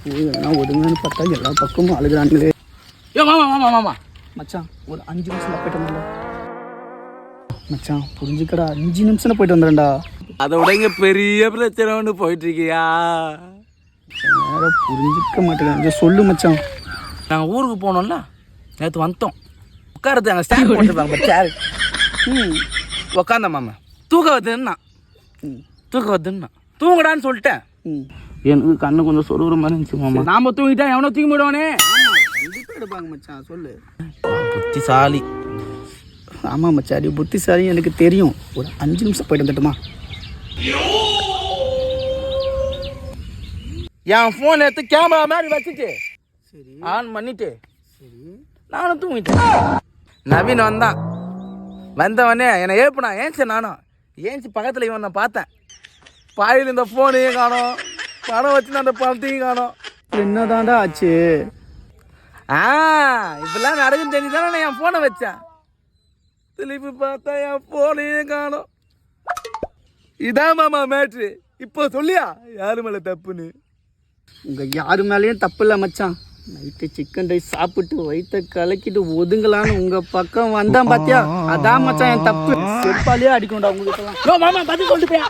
எல்லாம் ஒதுங்கன்னு பார்த்தா எல்லா பக்கமும் அழுகிறாங்களே. ஏ மாமா மச்சான் ஒரு 5 நிமிஷம் போயிட்டு வந்தேன்டா. மச்சான் புரிஞ்சுக்கடா, 5 நிமிஷம் போயிட்டு வந்துடுறேன்டா. அதை விட இங்கே பெரிய பிரச்சனை ஒன்று போயிட்டு இருக்கியா? வேற புரிஞ்சிக்க மாட்டேங்க. சொல்லு மச்சான். நாங்கள் ஊருக்கு போனோம்ல, நேற்று வந்துட்டோம். உட்காரது அங்கே ஸ்டாண்ட் போட்டுருப்பாங்க சேர். உக்காந்த மாமா தூக்க வருதுன்னா தூங்கடான்னு சொல்லிட்டேன். எனக்கு கண்ணு கொஞ்சம் சொல்லுற மாதிரி இருந்துச்சு மாமா. நாம தூங்கிட்டா எவனோ தூங்கி போயிடுவானே. கண்டிப்பாக எடுப்பாங்க மச்சான், சொல்லு. புத்திசாலி. ஆமாம் மச்சான், அது புத்திசாலி எனக்கு தெரியும். ஒரு 5 நிமிஷம் போயிட்டு வந்துட்டுமா? என் ஃபோன் எடுத்து கேமரா மாதிரி வச்சுட்டு சரி ஆன் பண்ணிட்டு சரி நானும் தூங்கிட்டேன். நவீன் வந்தவனே என்னை ஏப்புனா. ஏன்ச்சு பக்கத்தில் இவன் நான் பார்த்தேன். பாயில் இந்த ஃபோனையும் காணோம், பணம் வச்சு அந்த பணத்தையும் காணோம். என்னதான்டா ஆச்சு? இப்பெல்லாம் நடக்குன்னு தெரிஞ்சு தானே நான் என் ஃபோனை வச்சேன். திருப்பி பார்த்தா என் ஃபோனையும் காணோம். இதான் மாமா மேட்ரு. இப்போ சொல்லியா யாரு மேலே தப்புன்னு? உங்கள் யாரு மேலேயும் தப்பு இல்லை மச்சான். நைட்டு சிக்கன் ரைஸ் சாப்பிட்டு வயிற்ற கலக்கிட்டு ஒதுங்கலான்னு உங்கள் பக்கம் வந்தான் பார்த்தியா? அதான் மச்சான் என் தப்பு. செப்பாலேயே அடிக்கணும்டா உங்களுக்கு. மாமா பதில் சொல்லிட்டு போயா.